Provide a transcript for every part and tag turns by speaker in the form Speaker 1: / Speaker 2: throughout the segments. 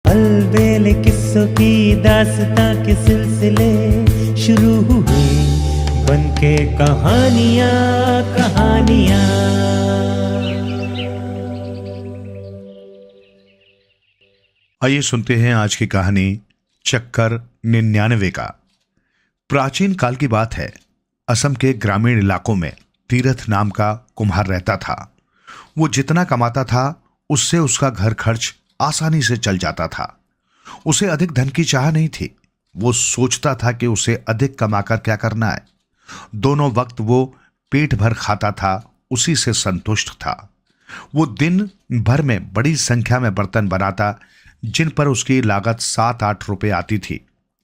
Speaker 1: अलबेले किस्सों की दास्तां के सिलसिले शुरू हुए, बनके कहानियां कहानियां।
Speaker 2: आइए सुनते हैं आज की कहानी चक्कर 99 का। प्राचीन काल की बात है। असम के ग्रामीण इलाकों में तीरथ नाम का कुम्हार रहता था। वो जितना कमाता था उससे उसका घर खर्च आसानी से चल जाता था। उसे अधिक धन की चाह नहीं थी। वो सोचता था कि उसे अधिक कमाकर क्या करना है। दोनों वक्त वो पेट भर खाता था, उसी से संतुष्ट था। वो दिन भर में बड़ी संख्या में बर्तन बनाता, जिन पर उसकी लागत 7-8 रुपए आती थी।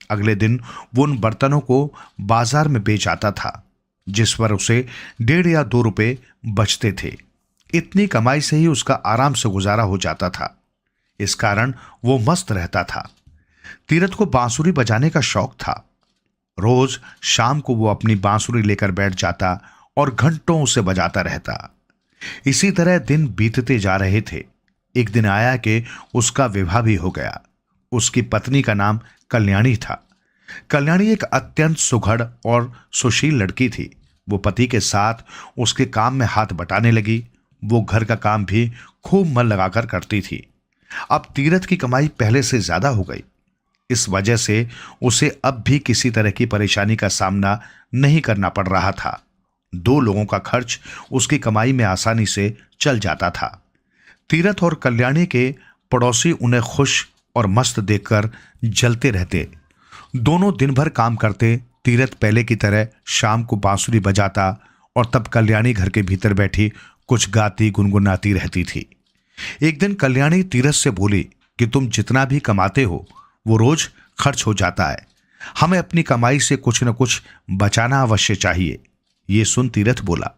Speaker 2: अगले दिन वो उन बर्तनों को बाजार में बेच आता था, जिस पर उसे 1.5 या 2 रुपए बचते थे। इतनी कमाई से ही उसका आराम से गुजारा हो जाता था। इस कारण वो मस्त रहता था। तीरथ को बांसुरी बजाने का शौक था। रोज शाम को वो अपनी बांसुरी लेकर बैठ जाता और घंटों उसे बजाता रहता। इसी तरह दिन बीतते जा रहे थे। एक दिन आया कि उसका विवाह भी हो गया। उसकी पत्नी का नाम कल्याणी था। कल्याणी एक अत्यंत सुघड़ और सुशील लड़की थी। वो पति के साथ उसके काम में हाथ बटाने लगी। वो घर का काम भी खूब मन लगाकर करती थी। अब तीरथ की कमाई पहले से ज्यादा हो गई। इस वजह से उसे अब भी किसी तरह की परेशानी का सामना नहीं करना पड़ रहा था। 2 लोगों का खर्च उसकी कमाई में आसानी से चल जाता था। तीरथ और कल्याणी के पड़ोसी उन्हें खुश और मस्त देखकर जलते रहते। दोनों दिन भर काम करते। तीरथ पहले की तरह शाम को बांसुरी बजाता और तब कल्याणी घर के भीतर बैठी कुछ गाती गुनगुनाती रहती थी। एक दिन कल्याणी तीरथ से बोली कि तुम जितना भी कमाते हो वो रोज खर्च हो जाता है। हमें अपनी कमाई से कुछ न कुछ बचाना अवश्य चाहिए। ये सुन तीरथ बोला,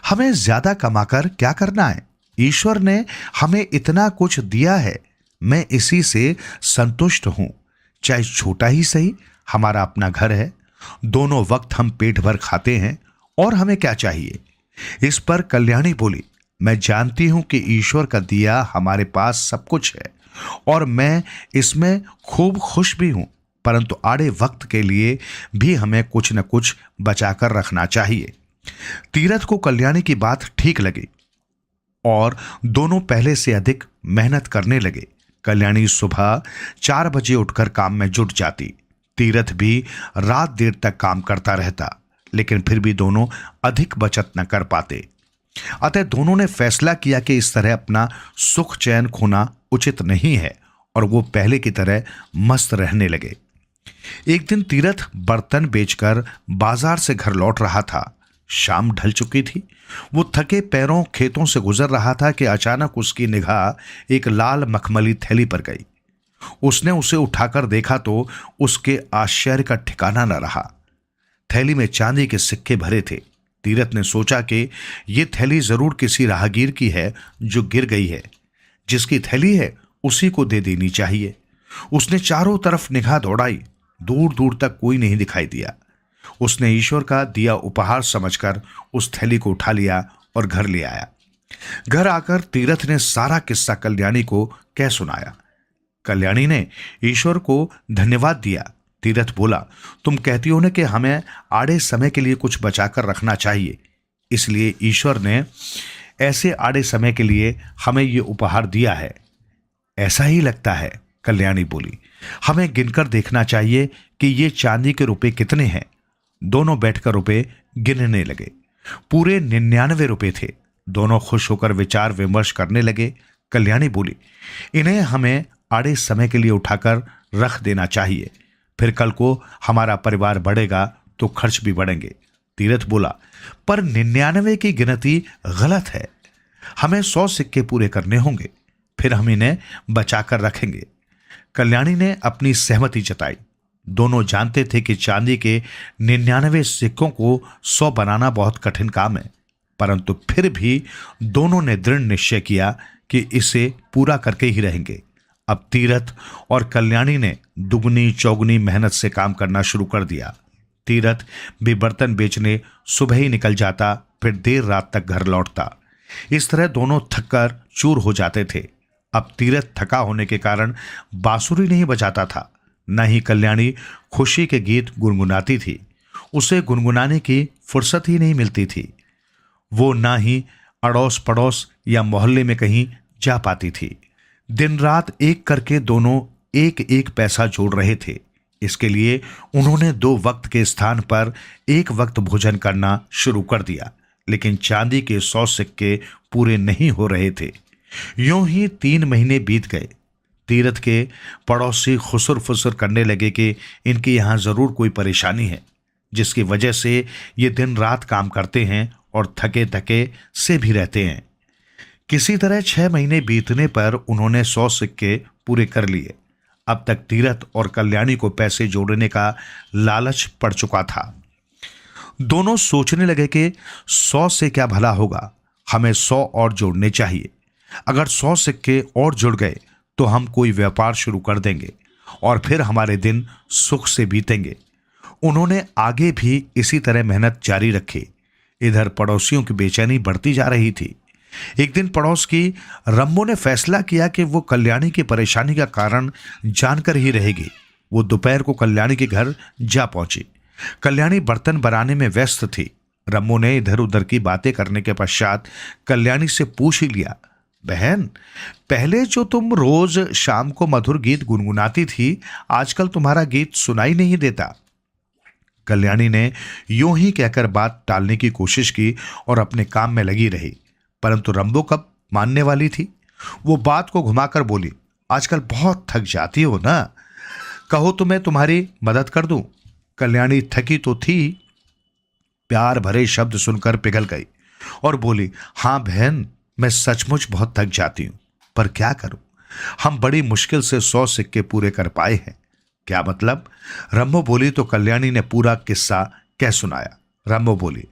Speaker 2: हमें ज्यादा कमाकर क्या करना है? ईश्वर ने हमें इतना कुछ दिया है, मैं इसी से संतुष्ट हूं। चाहे छोटा ही सही, हमारा अपना घर है। दोनों वक्त हम पेट भर खाते हैं और हमें क्या चाहिए? इस पर कल्याणी बोली, मैं जानती हूं कि ईश्वर का दिया हमारे पास सब कुछ है और मैं इसमें खूब खुश भी हूं, परंतु आड़े वक्त के लिए भी हमें कुछ न कुछ बचाकर रखना चाहिए। तीरथ को कल्याणी की बात ठीक लगी और दोनों पहले से अधिक मेहनत करने लगे। कल्याणी सुबह 4 बजे उठकर काम में जुट जाती। तीरथ भी रात देर तक काम करता रहता, लेकिन फिर भी दोनों अधिक बचत न कर पाते। अतः दोनों ने फैसला किया कि इस तरह अपना सुख चैन खोना उचित नहीं है और वो पहले की तरह मस्त रहने लगे। एक दिन तीरथ बर्तन बेचकर बाजार से घर लौट रहा था। शाम ढल चुकी थी। वो थके पैरों खेतों से गुजर रहा था कि अचानक उसकी निगाह एक लाल मखमली थैली पर गई। उसने उसे उठाकर देखा तो उसके आश्चर्य का ठिकाना न रहा। थैली में चांदी के सिक्के भरे थे। तीरथ ने सोचा कि यह थैली जरूर किसी राहगीर की है जो गिर गई है। जिसकी थैली है उसी को दे देनी चाहिए। उसने चारों तरफ निगाह दौड़ाई, दूर दूर तक कोई नहीं दिखाई दिया। उसने ईश्वर का दिया उपहार समझकर उस थैली को उठा लिया और घर ले आया। घर आकर तीरथ ने सारा किस्सा कल्याणी को कह सुनाया। कल्याणी ने ईश्वर को धन्यवाद दिया। तीरथ बोला, तुम कहती हो ना कि हमें आड़े समय के लिए कुछ बचाकर रखना चाहिए, इसलिए ईश्वर ने ऐसे आड़े समय के लिए हमें ये उपहार दिया है। ऐसा ही लगता है, कल्याणी बोली। हमें गिनकर देखना चाहिए कि ये चांदी के रुपए कितने हैं। दोनों बैठकर रुपए गिनने लगे। पूरे 99 रुपए थे। दोनों खुश होकर विचार विमर्श करने लगे। कल्याणी बोली, इन्हें हमें आड़े समय के लिए उठाकर रख देना चाहिए, फिर कल को हमारा परिवार बढ़ेगा तो खर्च भी बढ़ेंगे। तीरथ बोला, पर 99 की गिनती गलत है। हमें 100 सिक्के पूरे करने होंगे, फिर हम इन्हें बचाकर रखेंगे। कल्याणी ने अपनी सहमति जताई। दोनों जानते थे कि चांदी के 99 सिक्कों को 100 बनाना बहुत कठिन काम है, परंतु फिर भी दोनों ने दृढ़ निश्चय किया कि इसे पूरा करके ही रहेंगे। अब तीरथ और कल्याणी ने दुगनी चौगनी मेहनत से काम करना शुरू कर दिया। तीरथ भी बर्तन बेचने सुबह ही निकल जाता, फिर देर रात तक घर लौटता। इस तरह दोनों थककर चूर हो जाते थे। अब तीरथ थका होने के कारण बांसुरी नहीं बजाता था, न ही कल्याणी खुशी के गीत गुनगुनाती थी। उसे गुनगुनाने की फुर्सत ही नहीं मिलती थी। वो ना ही अड़ोस पड़ोस या मोहल्ले में कहीं जा पाती थी। दिन रात एक करके दोनों एक एक पैसा जोड़ रहे थे। इसके लिए उन्होंने 2 वक्त के स्थान पर 1 वक्त भोजन करना शुरू कर दिया, लेकिन चांदी के 100 सिक्के पूरे नहीं हो रहे थे। यूं ही 3 महीने बीत गए। तीरथ के पड़ोसी खुसुर फुसुर करने लगे कि इनके यहाँ जरूर कोई परेशानी है, जिसकी वजह से ये दिन रात काम करते हैं और थके थके से भी रहते हैं। किसी तरह 6 महीने बीतने पर उन्होंने 100 सिक्के पूरे कर लिए। अब तक तीरथ और कल्याणी को पैसे जोड़ने का लालच पड़ चुका था। दोनों सोचने लगे कि 100 से क्या भला होगा, हमें 100 और जोड़ने चाहिए। अगर 100 सिक्के और जुड़ गए तो हम कोई व्यापार शुरू कर देंगे और फिर हमारे दिन सुख से बीतेंगे। उन्होंने आगे भी इसी तरह मेहनत जारी रखी। इधर पड़ोसियों की बेचैनी बढ़ती जा रही थी। एक दिन पड़ोस की रम्मो ने फैसला किया कि वो कल्याणी की परेशानी का कारण जानकर ही रहेगी। वो दोपहर को कल्याणी के घर जा पहुंची। कल्याणी बर्तन बनाने में व्यस्त थी। रम्मो ने इधर उधर की बातें करने के पश्चात कल्याणी से पूछ ही लिया, बहन, पहले जो तुम रोज शाम को मधुर गीत गुनगुनाती थी, आजकल तुम्हारा गीत सुनाई नहीं देता। कल्याणी ने यूं ही कहकर बात टालने की कोशिश की और अपने काम में लगी रही, परंतु रम्बो कब मानने वाली थी। वो बात को घुमाकर बोली, आजकल बहुत थक जाती हो ना, कहो तो मैं तुम्हारी मदद कर दूं। कल्याणी थकी तो थी, प्यार भरे शब्द सुनकर पिघल गई और बोली, हाँ बहन, मैं सचमुच बहुत थक जाती हूं, पर क्या करूं, हम बड़ी मुश्किल से 100 सिक्के पूरे कर पाए हैं। क्या मतलब? रम्मो बोली तो कल्याणी ने पूरा किस्सा कह सुनाया। रम्मो बोली,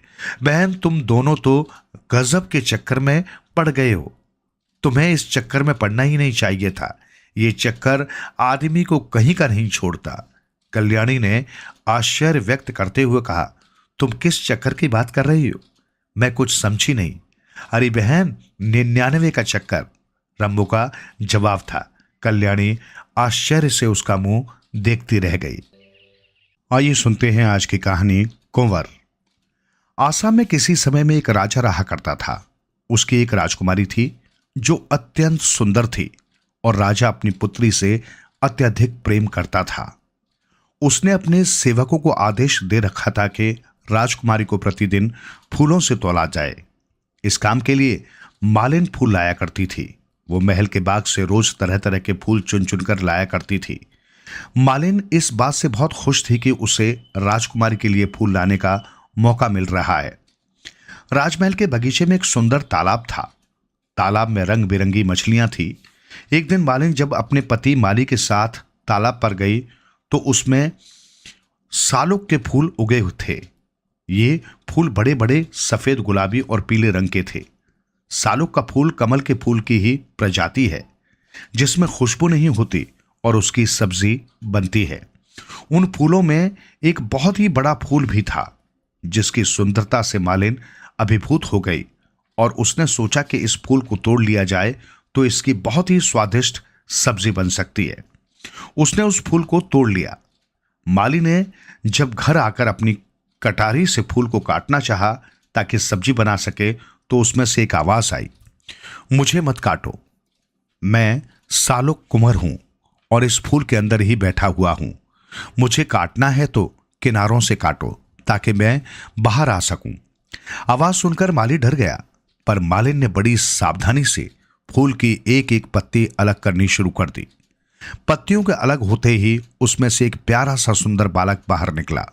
Speaker 2: बहन, तुम दोनों तो गजब के चक्कर में पड़ गए हो। तुम्हें इस चक्कर में पड़ना ही नहीं चाहिए था। ये चक्कर आदमी को कहीं का नहीं छोड़ता। कल्याणी ने आश्चर्य व्यक्त करते हुए कहा, तुम किस चक्कर की बात कर रही हो? मैं कुछ समझी नहीं। अरे बहन, 99 का चक्कर, रम्मो का जवाब था। कल्याणी आश्चर्य से उसका मुंह देखती रह गई। आइए सुनते हैं आज की कहानी कुंवर। आसाम में किसी समय में एक राजा रहा करता था। उसकी एक राजकुमारी थी जो अत्यंत सुंदर थी और राजा अपनी पुत्री से अत्यधिक प्रेम करता था। उसने अपने सेवकों को आदेश दे रखा था कि राजकुमारी को प्रतिदिन फूलों से तौला जाए। इस काम के लिए मालिन फूल लाया करती थी। वो महल के बाग से रोज तरह तरह के फूल चुन चुनकर लाया करती थी। मालिन इस बात से बहुत खुश थी कि उसे राजकुमारी के लिए फूल लाने का मौका मिल रहा है। राजमहल के बगीचे में एक सुंदर तालाब था। तालाब में रंग बिरंगी मछलियां थी। एक दिन मालिन जब अपने पति माली के साथ तालाब पर गई तो उसमें सालुक के फूल उगे थे। ये फूल बड़े बड़े सफेद, गुलाबी और पीले रंग के थे। सालुक का फूल कमल के फूल की ही प्रजाति है, जिसमें खुशबू नहीं होती और उसकी सब्जी बनती है। उन फूलों में एक बहुत ही बड़ा फूल भी था, जिसकी सुंदरता से मालिन अभिभूत हो गई और उसने सोचा कि इस फूल को तोड़ लिया जाए तो इसकी बहुत ही स्वादिष्ट सब्जी बन सकती है। उसने उस फूल को तोड़ लिया। माली ने जब घर आकर अपनी कटारी से फूल को काटना चाहा ताकि सब्जी बना सके तो उसमें से एक आवाज आई, मुझे मत काटो, मैं सालुक कुंवर हूं और इस फूल के अंदर ही बैठा हुआ हूं। मुझे काटना है तो किनारों से काटो ताकि मैं बाहर आ सकूं। आवाज सुनकर माली डर गया, पर मालिन ने बड़ी सावधानी से फूल की एक एक पत्ती अलग करनी शुरू कर दी। पत्तियों के अलग होते ही उसमें से एक प्यारा सा सुंदर बालक बाहर निकला।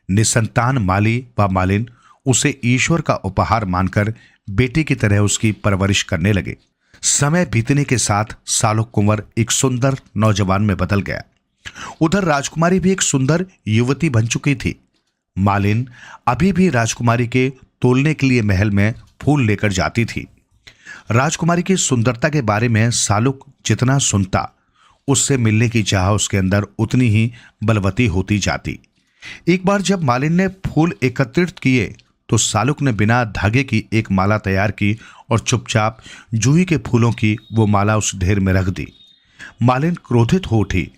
Speaker 2: निसंतान माली व मालिन उसे ईश्वर का उपहार मानकर बेटी की तरह उसकी परवरिश करने लगे। समय बीतने के साथ सालुक कुंवर एक सुंदर नौजवान में बदल गया। उधर राजकुमारी भी एक सुंदर युवती बन चुकी थी। मालिन अभी भी राजकुमारी के तोलने के लिए महल में फूल लेकर जाती थी। राजकुमारी की सुंदरता के बारे में सालुक जितना सुनता, उससे मिलने की चाह उसके अंदर उतनी ही बलवती होती जाती। एक बार जब मालिन ने फूल एकत्रित किए तो सालुक ने बिना धागे की एक माला तैयार की और चुपचाप जूही के फूलों की वो माला उस ढेर में रख दी। मालिन क्रोधित हो उठी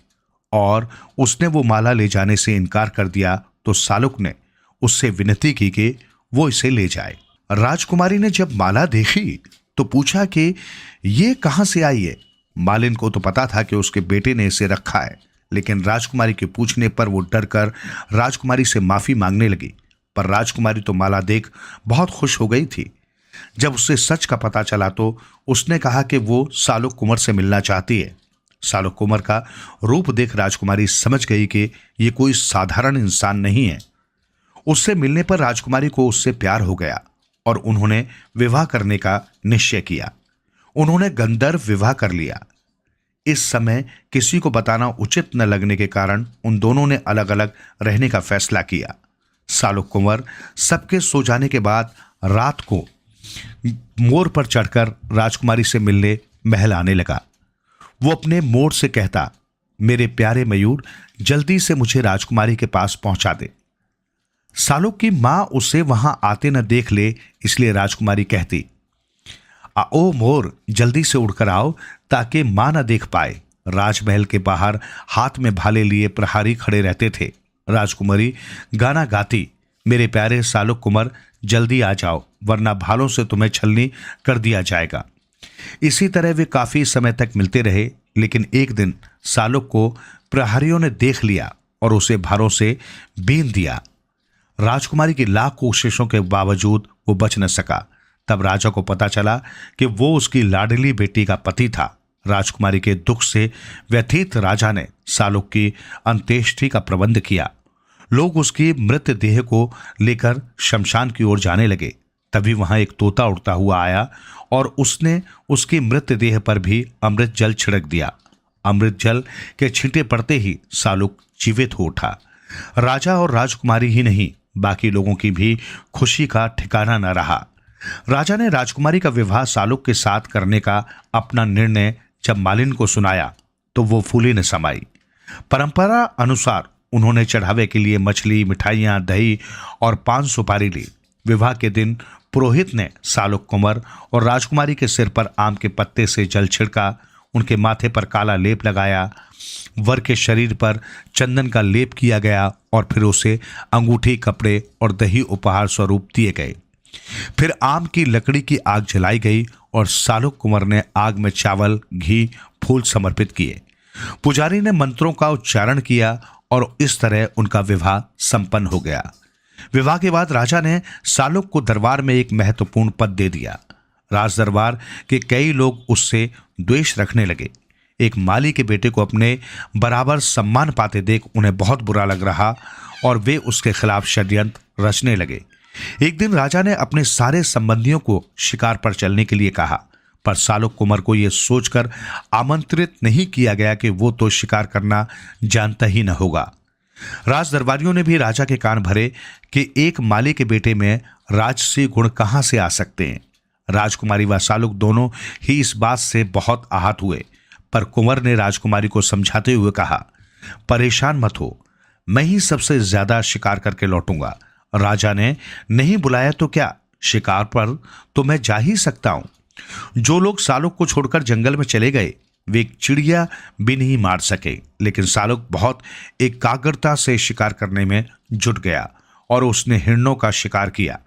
Speaker 2: और उसने वो माला ले जाने से इनकार कर दिया तो सालुक ने उससे विनती की कि वो इसे ले जाए। राजकुमारी ने जब माला देखी तो पूछा कि ये कहां से आई है। मालिन को तो पता था कि उसके बेटे ने इसे रखा है, लेकिन राजकुमारी के पूछने पर वो डर कर राजकुमारी से माफी मांगने लगी। पर राजकुमारी तो माला देख बहुत खुश हो गई थी। जब उसे सच का पता चला तो उसने कहा कि वो सालुक कुंवर से मिलना चाहती है। सालुक कुंवर का रूप देख राजकुमारी समझ गई कि ये कोई साधारण इंसान नहीं है। उससे मिलने पर राजकुमारी को उससे प्यार हो गया और उन्होंने विवाह करने का निश्चय किया। उन्होंने गंधर्व विवाह कर लिया। इस समय किसी को बताना उचित न लगने के कारण उन दोनों ने अलग अलग रहने का फैसला किया। सालुक कुंवर सबके सो जाने के बाद रात को मोर पर चढ़कर राजकुमारी से मिलने महल आने लगा। वो अपने मोर से कहता, मेरे प्यारे मयूर, जल्दी से मुझे राजकुमारी के पास पहुंचा दे। सालुक की मां उसे वहां आते न देख ले, इसलिए राजकुमारी कहती, ओ मोर, जल्दी से उड़कर आओ ताकि मां न देख पाए। राजमहल के बाहर हाथ में भाले लिए प्रहरी खड़े रहते थे। राजकुमारी गाना गाती, मेरे प्यारे सालुक कुंवर, जल्दी आ जाओ वरना भालों से तुम्हें छलनी कर दिया जाएगा। इसी तरह वे काफी समय तक मिलते रहे, लेकिन एक दिन सालुक को प्रहरियों ने देख लिया और उसे भारों से बीन दिया। राजकुमारी की लाख कोशिशों के बावजूद वो बच न सका। तब राजा को पता चला कि वो उसकी लाडली बेटी का पति था। राजकुमारी के दुख से व्यथित राजा ने सालुक की अंत्येष्टि का प्रबंध किया। लोग उसकी मृत देह को लेकर शमशान की ओर जाने लगे। तभी वहां एक तोता उड़ता हुआ आया और उसने उसकी मृत देह पर भी अमृत जल छिड़क दिया। अमृत जल के छींटे पड़ते ही सालुक जीवित हो उठा। राजा और राजकुमारी ही नहीं, बाकी लोगों की भी खुशी का ठिकाना न रहा। राजा ने राजकुमारी का विवाह सालुक के साथ करने का अपना निर्णय जब मालिन को सुनाया तो वो फूली न समाई। परंपरा अनुसार उन्होंने चढ़ावे के लिए मछली, मिठाइयां, दही और पान सुपारी ली। विवाह के दिन पुरोहित ने सालुक कुंवर और राजकुमारी के सिर पर आम के पत्ते से जल छिड़का, उनके माथे पर काला लेप लगाया, वर के शरीर पर चंदन का लेप किया गया और फिर उसे अंगूठी, कपड़े और दही उपहार स्वरूप दिए गए। फिर आम की लकड़ी की आग जलाई गई और सालुक कुंवर ने आग में चावल, घी, फूल समर्पित किए। पुजारी ने मंत्रों का उच्चारण किया और इस तरह उनका विवाह संपन्न हो गया। विवाह के बाद राजा ने सालुक को दरबार में एक महत्वपूर्ण पद दे दिया। राज दरबार के कई लोग उससे द्वेष रखने लगे। एक माली के बेटे को अपने बराबर सम्मान पाते देख उन्हें बहुत बुरा लग रहा और वे उसके खिलाफ षड्यंत्र रचने लगे। एक दिन राजा ने अपने सारे संबंधियों को शिकार पर चलने के लिए कहा, पर सालुक कुंवर को यह सोचकर आमंत्रित नहीं किया गया कि वो तो शिकार करना जानता ही न होगा। राज दरबारियों ने भी राजा के कान भरे कि एक माली के बेटे में राजसी गुण कहां से आ सकते हैं। राजकुमारी व सालुक दोनों ही इस बात से बहुत आहत हुए, पर कुंवर ने राजकुमारी को समझाते हुए कहा, परेशान मत हो, मैं ही सबसे ज्यादा शिकार करके लौटूंगा। राजा ने नहीं बुलाया तो क्या, शिकार पर तो मैं जा ही सकता हूं। जो लोग सालुक को छोड़कर जंगल में चले गए वे एक चिड़िया भी नहीं मार सके, लेकिन सालुक बहुत एकाग्रता से शिकार करने में जुट गया और उसने हिरणों का शिकार किया।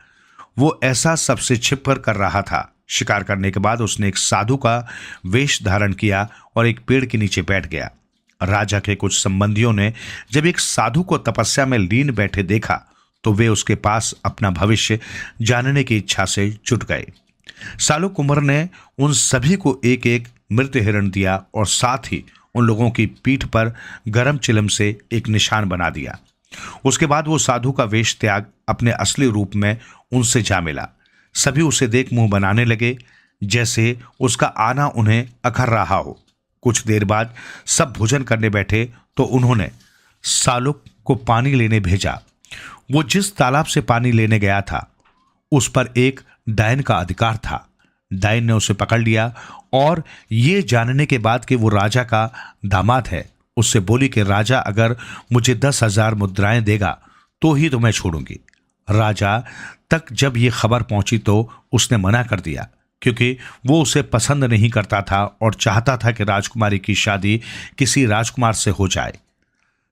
Speaker 2: वो ऐसा सबसे छिपकर कर रहा था। शिकार करने के बाद उसने एक साधु का वेश धारण किया और एक पेड़ के नीचे बैठ गया। राजा के कुछ संबंधियों ने जब एक साधु को तपस्या में लीन बैठे देखा तो वे उसके पास अपना भविष्य जानने की इच्छा से जुट गए। सालुक कुंवर ने उन सभी को एक एक मृत हिरण दिया और साथ ही उन लोगों की पीठ पर गरम चिलम से एक निशान बना दिया। उसके बाद वो साधु का वेश त्याग अपने असली रूप में उनसे जा मिला। सभी उसे देख मुंह बनाने लगे, जैसे उसका आना उन्हें अखर रहा हो। कुछ देर बाद सब भोजन करने बैठे तो उन्होंने सालुक को पानी लेने भेजा। वो जिस तालाब से पानी लेने गया था उस पर एक डायन का अधिकार था। डायन ने उसे पकड़ लिया और ये जानने के बाद कि वो राजा का दामाद है, उससे बोली कि राजा अगर मुझे 10,000 मुद्राएं देगा तो ही तुम्हें छोड़ूंगी। राजा तक जब ये खबर पहुंची तो उसने मना कर दिया, क्योंकि वो उसे पसंद नहीं करता था और चाहता था कि राजकुमारी की शादी किसी राजकुमार से हो जाए।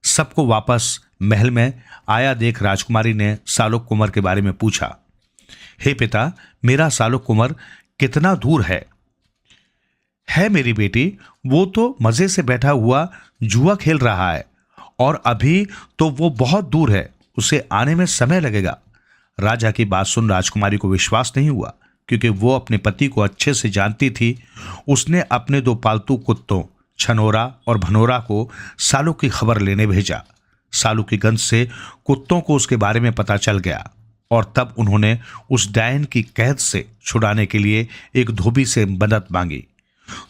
Speaker 2: सबको वापस महल में आया देख राजकुमारी ने सालोक कुंवर के बारे में पूछा, हे पिता, मेरा सालोक कुंवर कितना दूर है? मेरी बेटी, वो तो मजे से बैठा हुआ जुआ खेल रहा है और अभी तो वो बहुत दूर है, उसे आने में समय लगेगा। राजा की बात सुन राजकुमारी को विश्वास नहीं हुआ, क्योंकि वो अपने पति को अच्छे से जानती थी। उसने अपने 2 पालतू कुत्तों छनोरा और भनोरा को सालू की खबर लेने भेजा। सालू की गंध से कुत्तों को उसके बारे में पता चल गया और तब उन्होंने उस डायन की कैद से छुड़ाने के लिए एक धोबी से मदद मांगी।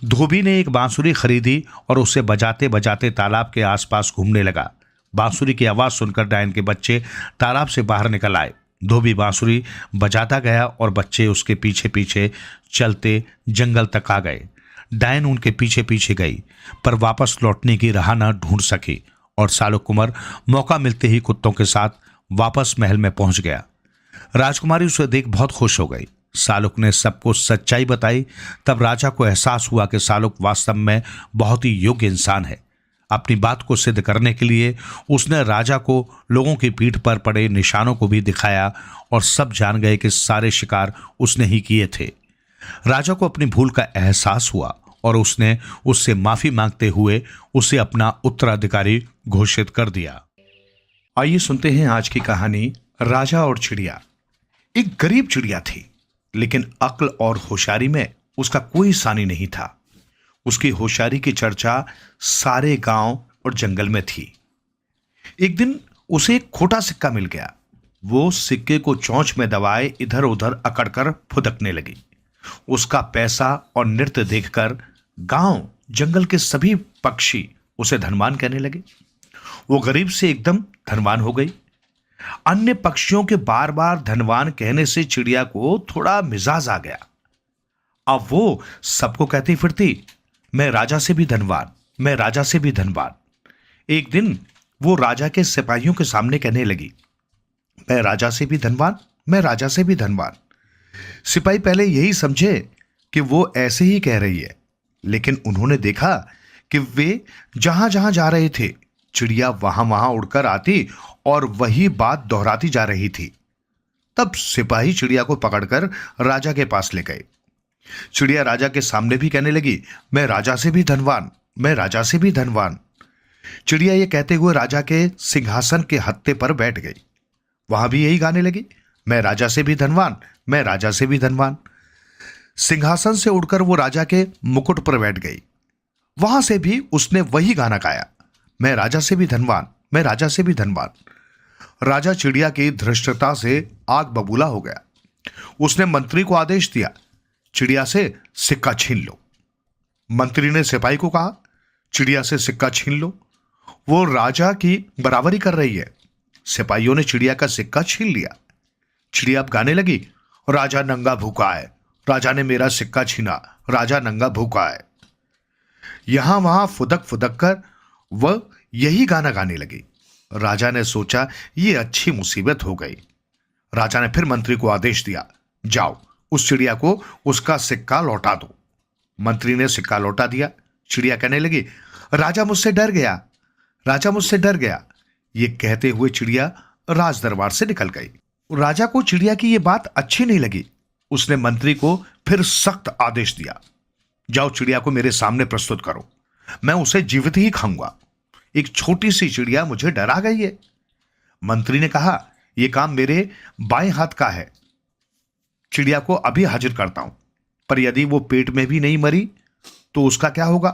Speaker 2: धोबी ने एक बांसुरी खरीदी और उसे बजाते बजाते तालाब के आसपास घूमने लगा। बांसुरी की आवाज सुनकर डायन के बच्चे तालाब से बाहर निकल आए। धोबी बांसुरी बजाता गया और बच्चे उसके पीछे पीछे चलते जंगल तक आ गए। डायन उनके पीछे पीछे गई, पर वापस लौटने की राह न ढूंढ सकी और सालोक कुंवर मौका मिलते ही कुत्तों के साथ वापस महल में पहुंच गया। राजकुमारी उसे देख बहुत खुश हो गई। सालोक ने सबको सच्चाई बताई। तब राजा को एहसास हुआ कि सालोक वास्तव में बहुत ही योग्य इंसान है। अपनी बात को सिद्ध करने के लिए उसने राजा को लोगों की पीठ पर पड़े निशानों को भी दिखाया और सब जान गए कि सारे शिकार उसने ही किए थे। राजा को अपनी भूल का एहसास हुआ और उसने उससे माफी मांगते हुए उसे अपना उत्तराधिकारी घोषित कर दिया। आइए सुनते हैं आज की कहानी राजा और चिड़िया। एक गरीब चिड़िया थी, लेकिन अक्ल और होशियारी में उसका कोई सानी नहीं था। उसकी होशियारी की चर्चा सारे गांव और जंगल में थी। एक दिन उसे एक खोटा सिक्का मिल गया। वो सिक्के को चोंच में दबाए इधर उधर अकड़कर फुदकने लगी। उसका पैसा और नृत्य देखकर गांव जंगल के सभी पक्षी उसे धनवान कहने लगे। वो गरीब से एकदम धनवान हो गई। अन्य पक्षियों के बार बार धनवान कहने से चिड़िया को थोड़ा मिजाज आ गया। अब वो सबको कहती फिरती, मैं राजा से भी धनवान, मैं राजा से भी धनवान। एक दिन वो राजा के सिपाहियों के सामने कहने लगी, मैं राजा से भी धनवान, मैं राजा से भी धनवान। सिपाही पहले यही समझे कि वो ऐसे ही कह रही है, लेकिन उन्होंने देखा कि वे जहां जहां जा रहे थे चिड़िया वहां वहां उड़कर आती और वही बात दोहराती जा रही थी। तब सिपाही चिड़िया को पकड़कर राजा के पास ले गए। चिड़िया राजा के सामने भी कहने लगी, मैं राजा से भी धनवान, मैं राजा से भी धनवान। चिड़िया ये कहते हुए राजा के सिंहासन के हत्थे पर बैठ गई। वहां भी यही गाने लगी, मैं राजा से भी धनवान, मैं राजा से भी धनवान। सिंहासन से उड़कर वो राजा के मुकुट पर बैठ गई। वहां से भी उसने वही गाना गाया, मैं राजा से भी धनवान, मैं राजा से भी धनवान। राजा चिड़िया की धृष्टता से आग बबूला हो गया। उसने मंत्री को आदेश दिया, चिड़िया से सिक्का छीन लो। मंत्री ने सिपाही को कहा, चिड़िया से सिक्का छीन लो, वो राजा की बराबरी कर रही है। सिपाहियों ने चिड़िया का सिक्का छीन लिया। चिड़िया अब गाने लगी, राजा नंगा भूखा है, राजा ने मेरा सिक्का छीना, राजा नंगा भूखा है। यहां वहां फुदक फुदक कर वह यही गाना गाने लगी। राजा ने सोचा ये अच्छी मुसीबत हो गई। राजा ने फिर मंत्री को आदेश दिया, जाओ उस चिड़िया को उसका सिक्का लौटा दो। मंत्री ने सिक्का लौटा दिया। चिड़िया कहने लगी, राजा मुझसे डर गया, राजा मुझसे डर गया। ये कहते हुए चिड़िया राज दरबार से निकल गई। राजा को चिड़िया की यह बात अच्छी नहीं लगी। उसने मंत्री को फिर सख्त आदेश दिया, जाओ चिड़िया को मेरे सामने प्रस्तुत करो, मैं उसे जीवित ही खाऊंगा। एक छोटी सी चिड़िया मुझे डरा गई है। मंत्री ने कहा, यह काम मेरे बाएं हाथ का है, चिड़िया को अभी हाजिर करता हूं, पर यदि वो पेट में भी नहीं मरी तो उसका क्या होगा?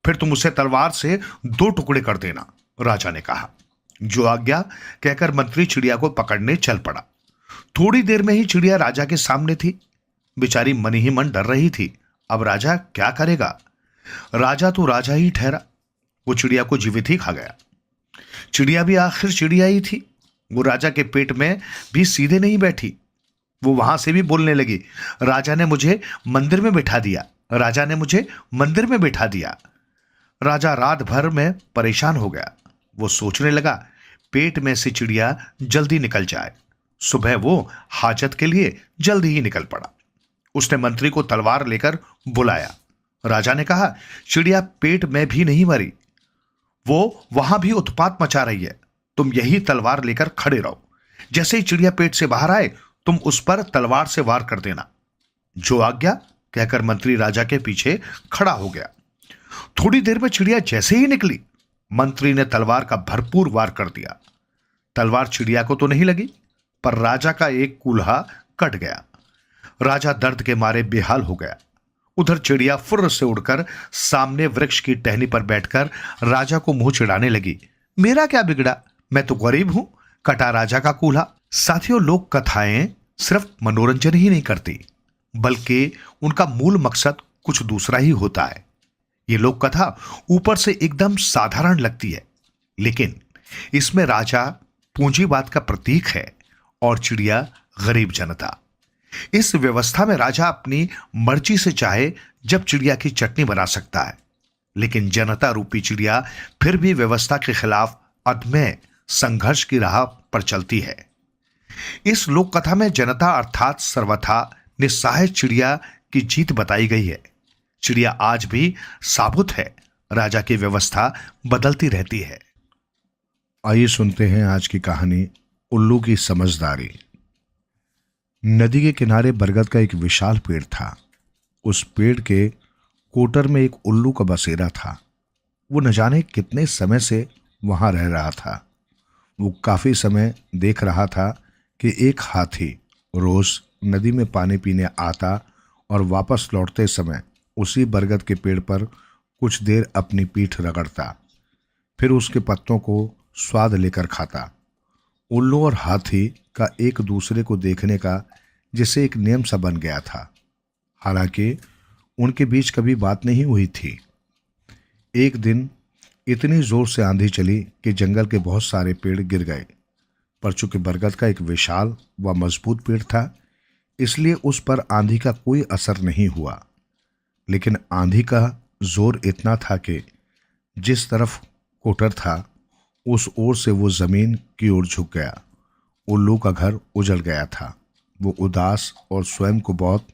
Speaker 2: फिर तुम उसे तलवार से 2 टुकड़े कर देना। राजा ने कहा। जो आज्ञा कहकर मंत्री चिड़िया को पकड़ने चल पड़ा। थोड़ी देर में ही चिड़िया राजा के सामने थी। बेचारी मन ही मन डर रही थी, अब राजा क्या करेगा? राजा तो राजा ही ठहरा, वो चिड़िया को जीवित ही खा गया। चिड़िया भी आखिर चिड़िया ही थी, वो राजा के पेट में भी सीधे नहीं बैठी। वो वहां से भी बोलने लगी, राजा ने मुझे मंदिर में बिठा दिया, राजा ने मुझे मंदिर में बिठा दिया। राजा रात भर में परेशान हो गया। वो सोचने लगा, पेट में से चिड़िया जल्दी निकल जाए। सुबह वो हाजत के लिए जल्दी ही निकल पड़ा। उसने मंत्री को तलवार लेकर बुलाया। राजा ने कहा, चिड़िया पेट में भी नहीं मरी, वो वहां भी उत्पात मचा रही है। तुम यही तलवार लेकर खड़े रहो। जैसे ही चिड़िया पेट से बाहर आए तुम उस पर तलवार से वार कर देना। जो आज्ञा, कहकर मंत्री राजा के पीछे खड़ा हो गया। थोड़ी देर में चिड़िया जैसे ही निकली, मंत्री ने तलवार का भरपूर वार कर दिया। तलवार चिड़िया को तो नहीं लगी, पर राजा का एक कूल्हा कट गया। राजा दर्द के मारे बेहाल हो गया। उधर चिड़िया फुर्र से उड़कर सामने वृक्ष की टहनी पर बैठकर राजा को मुंह चिढ़ाने लगी। मेरा क्या बिगड़ा, मैं तो गरीब हूं, कटा राजा का कूल्हा। साथियों, लोक कथाएं सिर्फ मनोरंजन ही नहीं करती, बल्कि उनका मूल मकसद कुछ दूसरा ही होता है। ये लोक कथा ऊपर से एकदम साधारण लगती है, लेकिन इसमें राजा पूंजीवाद का प्रतीक है और चिड़िया गरीब जनता। इस व्यवस्था में राजा अपनी मर्जी से चाहे जब चिड़िया की चटनी बना सकता है, लेकिन जनता रूपी चिड़िया फिर भी व्यवस्था के खिलाफ अदम्य संघर्ष की राह पर चलती है। इस लोक कथा में जनता अर्थात सर्वथा निस्सहाय चिड़िया की जीत बताई गई है। चिड़िया आज भी साबुत है, राजा की व्यवस्था बदलती रहती है।
Speaker 3: आइए सुनते हैं आज की कहानी, उल्लू की समझदारी। नदी के किनारे बरगद का एक विशाल पेड़ था। उस पेड़ के कोटर में एक उल्लू का बसेरा था। वो न जाने कितने समय से वहां रह रहा था। वो काफी समय देख रहा था कि एक हाथी रोज नदी में पानी पीने आता और वापस लौटते समय उसी बरगद के पेड़ पर कुछ देर अपनी पीठ रगड़ता, फिर उसके पत्तों को स्वाद लेकर खाता। उल्लू और हाथी का एक दूसरे को देखने का जिसे एक नियम सा बन गया था। हालांकि उनके बीच कभी बात नहीं हुई थी। एक दिन इतनी जोर से आंधी चली कि जंगल के बहुत सारे पेड़ गिर गए, पर चूंकि बरगद का एक विशाल व मजबूत पेड़ था, इसलिए उस पर आंधी का कोई असर नहीं हुआ। लेकिन आंधी का जोर इतना था कि जिस तरफ कोटर था उस ओर से वो जमीन की ओर झुक गया। उल्लू का घर उजड़ गया था। वो उदास और स्वयं को बहुत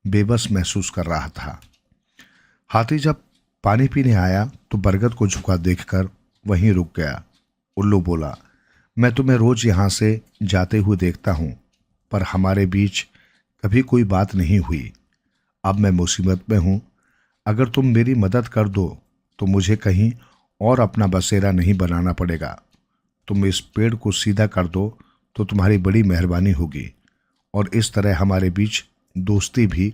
Speaker 3: बेबस महसूस कर रहा था। हाथी जब पानी पीने आया तो बरगद को झुका देखकर वहीं रुक गया। उल्लू बोला, मैं तुम्हें रोज यहां से जाते हुए देखता हूं, पर हमारे बीच कभी कोई बात नहीं हुई। अब मैं मुसीबत में हूं। अगर तुम मेरी मदद कर दो तो मुझे कहीं और अपना बसेरा नहीं बनाना पड़ेगा। तुम इस पेड़ को सीधा कर दो तो तुम्हारी बड़ी मेहरबानी होगी, और इस तरह हमारे बीच दोस्ती भी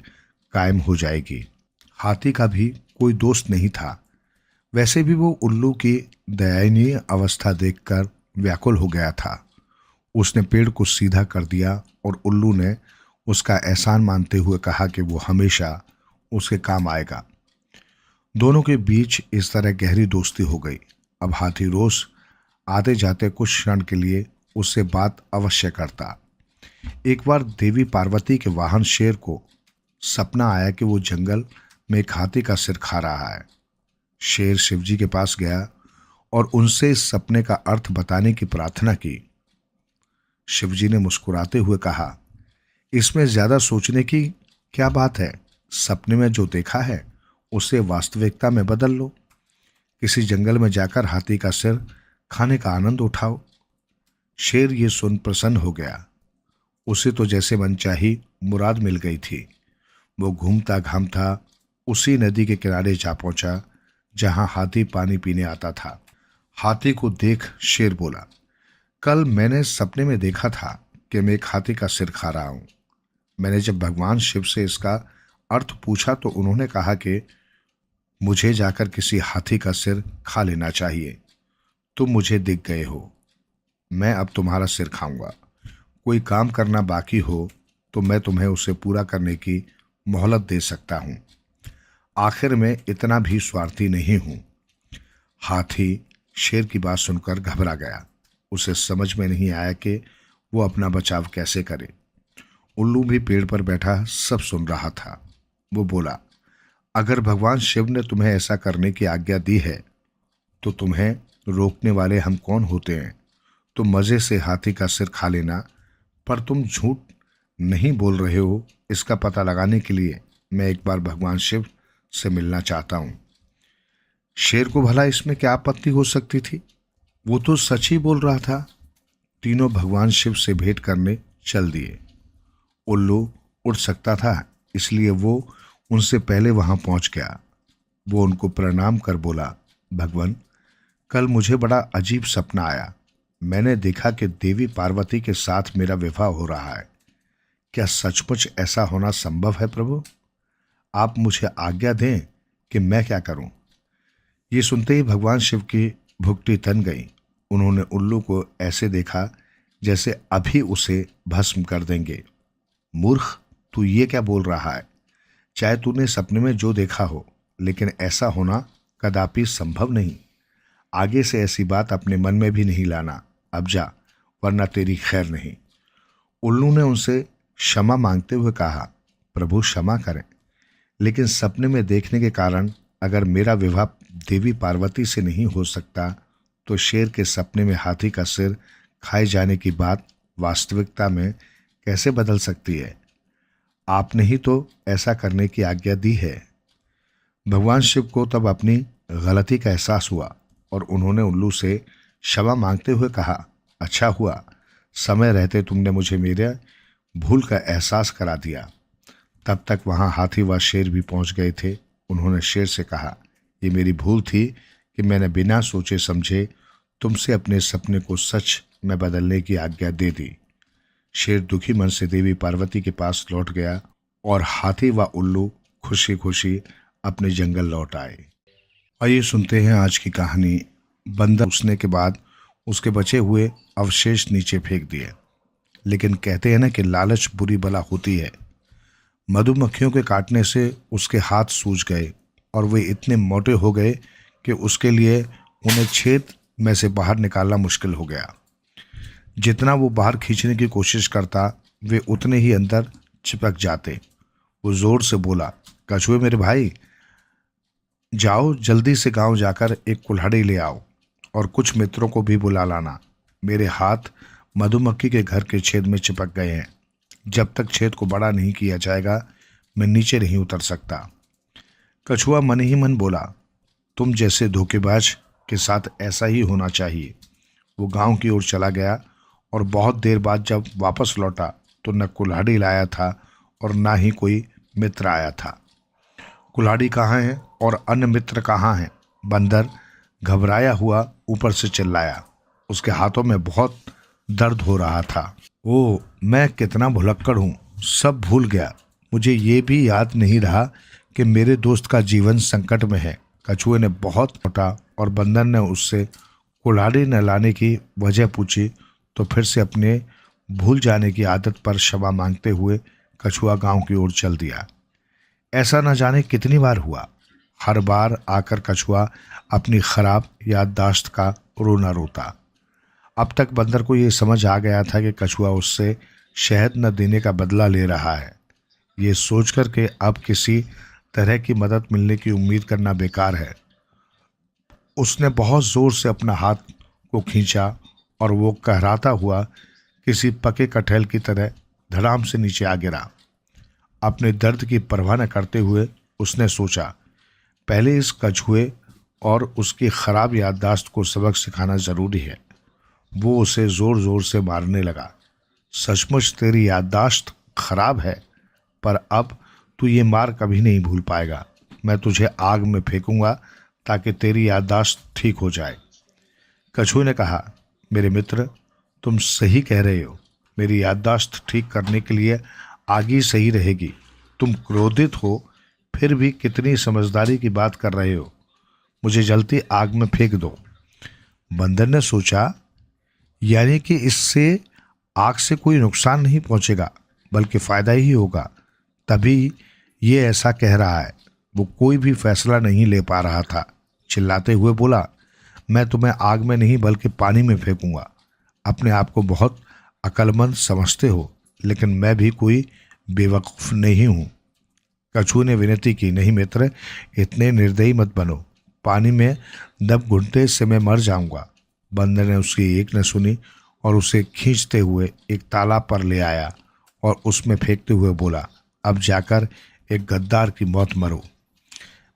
Speaker 3: कायम हो जाएगी। हाथी का भी कोई दोस्त नहीं था। वैसे भी वो उल्लू की दयनीय अवस्था देखकर व्याकुल हो गया था। उसने पेड़ को सीधा कर दिया और उल्लू ने उसका एहसान मानते हुए कहा कि वो हमेशा उसके काम आएगा। दोनों के बीच इस तरह गहरी दोस्ती हो गई। अब हाथी रोज आते जाते कुछ क्षण के लिए उससे बात अवश्य करता। एक बार देवी पार्वती के वाहन शेर को सपना आया कि वो जंगल में एक हाथी का सिर खा रहा है। शेर शिवजी के पास गया और उनसे इस सपने का अर्थ बताने की प्रार्थना की। शिवजी ने मुस्कुराते हुए कहा, इसमें ज्यादा सोचने की क्या बात है। सपने में जो देखा है उसे वास्तविकता में बदल लो। किसी जंगल में जाकर हाथी का सिर खाने का आनंद उठाओ। शेर ये सुन प्रसन्न हो गया। उसे तो जैसे मनचाही मुराद मिल गई थी। वो घूमता घामता उसी नदी के किनारे जा पहुंचा जहां हाथी पानी पीने आता था। हाथी को देख शेर बोला, कल मैंने सपने में देखा था कि मैं एक हाथी का सिर खा रहा हूं। मैंने जब भगवान शिव से इसका अर्थ पूछा तो उन्होंने कहा कि मुझे जाकर किसी हाथी का सिर खा लेना चाहिए। तुम मुझे दिख गए हो, मैं अब तुम्हारा सिर खाऊंगा। कोई काम करना बाकी हो तो मैं तुम्हें उसे पूरा करने की मोहलत दे सकता हूं। आखिर में इतना भी स्वार्थी नहीं हूं। हाथी शेर की बात सुनकर घबरा गया। उसे समझ में नहीं आया कि वो अपना बचाव कैसे करे। उल्लू भी पेड़ पर बैठा सब सुन रहा था। वो बोला, अगर भगवान शिव ने तुम्हें ऐसा करने की आज्ञा दी है तो तुम्हें रोकने वाले हम कौन होते हैं। तुम मजे से हाथी का सिर खा लेना, पर तुम झूठ नहीं बोल रहे हो, इसका पता लगाने के लिए मैं एक बार भगवान शिव से मिलना चाहता हूं। शेर को भला इसमें क्या आपत्ति हो सकती थी? वो तो सच ही बोल रहा था। तीनों भगवान शिव से भेंट करने चल दिए। उल्लू उड़ सकता था, इसलिए वो उनसे पहले वहां पहुंच गया। वो उनको प्रणाम कर बोला, भगवान, कल मुझे बड़ा अजीब सपना आया। मैंने देखा कि देवी पार्वती के साथ मेरा विवाह हो रहा है। क्या सचमुच ऐसा होना संभव है प्रभु? आप मुझे आज्ञा दें कि मैं क्या करूं। ये सुनते ही भगवान शिव की भुगटी तन गई। उन्होंने उल्लू को ऐसे देखा जैसे अभी उसे भस्म कर देंगे। मूर्ख, तू ये क्या बोल रहा है? चाहे तूने सपने में जो देखा हो, लेकिन ऐसा होना कदापि संभव नहीं। आगे से ऐसी बात अपने मन में भी नहीं लाना। अब जा, वरना तेरी खैर नहीं। उल्लू ने उनसे क्षमा मांगते हुए कहा, प्रभु क्षमा करें, लेकिन सपने में देखने के कारण अगर मेरा विवाह देवी पार्वती से नहीं हो सकता तो शेर के सपने में हाथी का सिर खाए जाने की बात वास्तविकता में कैसे बदल सकती है? आपने ही तो ऐसा करने की आज्ञा दी है। भगवान शिव को तब अपनी गलती का एहसास हुआ और उन्होंने उल्लू से क्षमा मांगते हुए कहा, अच्छा हुआ समय रहते तुमने मुझे मेरे भूल का एहसास करा दिया। तब तक वहां हाथी व शेर भी पहुंच गए थे। उन्होंने शेर से कहा, ये मेरी भूल थी कि मैंने बिना सोचे समझे तुमसे अपने सपने को सच में बदलने की आज्ञा दे दी। शेर दुखी मन से देवी पार्वती के पास लौट गया और हाथी व उल्लू खुशी खुशी अपने जंगल लौट आए। आइए सुनते हैं आज की कहानी। बंदर उसने के बाद उसके बचे हुए अवशेष नीचे फेंक दिए। लेकिन कहते हैं ना कि लालच बुरी बला होती है। मधुमक्खियों के काटने से उसके हाथ सूज गए और वे इतने मोटे हो गए कि उसके लिए उन्हें छेद में से बाहर निकालना मुश्किल हो गया। जितना वो बाहर खींचने की कोशिश करता, वे उतने ही अंदर चिपक जाते। वो जोर से बोला, कछुए मेरे भाई, जाओ जल्दी से गांव जाकर एक कुल्हाड़ी ले आओ और कुछ मित्रों को भी बुला लाना। मेरे हाथ मधुमक्खी के घर के छेद में चिपक गए हैं। जब तक छेद को बड़ा नहीं किया जाएगा मैं नीचे नहीं उतर सकता। कछुआ मन ही मन बोला, तुम जैसे धोखेबाज के साथ ऐसा ही होना चाहिए। वो गांव की ओर चला गया और बहुत देर बाद जब वापस लौटा तो न कुल्हाड़ी लाया था और ना ही कोई मित्र आया था। कुल्हाड़ी कहाँ है और अन्य मित्र कहाँ हैं? बंदर घबराया हुआ ऊपर से चिल्लाया। उसके हाथों में बहुत दर्द हो रहा था। ओ, मैं कितना भुलक्कड़ हूँ, सब भूल गया। मुझे ये भी याद नहीं रहा कि मेरे दोस्त का जीवन संकट में है। कछुए ने बहुत लौटा और बंदर ने उससे कुल्हाड़ी न लाने की वजह पूछी तो फिर से अपने भूल जाने की आदत पर क्षमा मांगते हुए कछुआ गांव की ओर चल दिया। ऐसा न जाने कितनी बार हुआ। हर बार आकर कछुआ अपनी खराब याददाश्त का रोना रोता। अब तक बंदर को ये समझ आ गया था कि कछुआ उससे शहद न देने का बदला ले रहा है। ये सोचकर के अब किसी तरह की मदद मिलने की उम्मीद करना बेकार है। उसने बहुत जोर से अपना हाथ को खींचा और वो कहराता हुआ किसी पके कटहल की तरह धड़ाम से नीचे आ गिरा। अपने दर्द की परवाह न करते हुए उसने सोचा, पहले इस कछुए और उसकी खराब याददाश्त को सबक सिखाना जरूरी है। वो उसे जोर जोर से मारने लगा। सचमुच तेरी याददाश्त खराब है, पर अब तू ये मार कभी नहीं भूल पाएगा। मैं तुझे आग में फेंकूंगा ताकि तेरी याददाश्त ठीक हो जाए। कछुए ने कहा, मेरे मित्र, तुम सही कह रहे हो। मेरी याददाश्त ठीक करने के लिए आग ही सही रहेगी। तुम क्रोधित हो फिर भी कितनी समझदारी की बात कर रहे हो। मुझे जल्दी आग में फेंक दो। बंदर ने सोचा, यानी कि इससे आग से कोई नुकसान नहीं पहुंचेगा बल्कि फायदा ही होगा, तभी ये ऐसा कह रहा है। वो कोई भी फैसला नहीं ले पा रहा था। चिल्लाते हुए बोला, मैं तुम्हें आग में नहीं बल्कि पानी में फेंकूंगा। अपने आप को बहुत अक्लमंद समझते हो, लेकिन मैं भी कोई बेवकूफ़ नहीं हूँ। कछुए ने विनती की, नहीं मित्र, इतने निर्दयी मत बनो। पानी में दब घुटने से मैं मर जाऊंगा। बंदर ने उसकी एक न सुनी और उसे खींचते हुए एक तालाब पर ले आया और उसमें फेंकते हुए बोला, अब जाकर एक गद्दार की मौत मरो।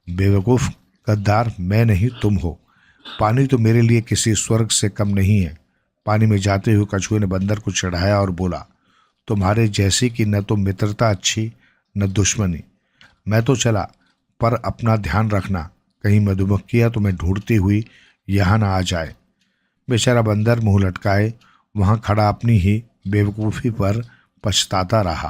Speaker 3: बेवकूफ़, गद्दार मैं नहीं तुम हो। पानी तो मेरे लिए किसी स्वर्ग से कम नहीं है। पानी में जाते हुए कछुए ने बंदर को चढ़ाया और बोला, तुम्हारे जैसी की न तो मित्रता अच्छी न दुश्मनी। मैं तो चला, पर अपना ध्यान रखना, कहीं मधुमक्खियाँ तुम्हें ढूंढती हुई यहाँ ना आ जाए। बेचारा बंदर मुंह लटकाए वहाँ खड़ा अपनी ही बेवकूफ़ी पर पछताता रहा।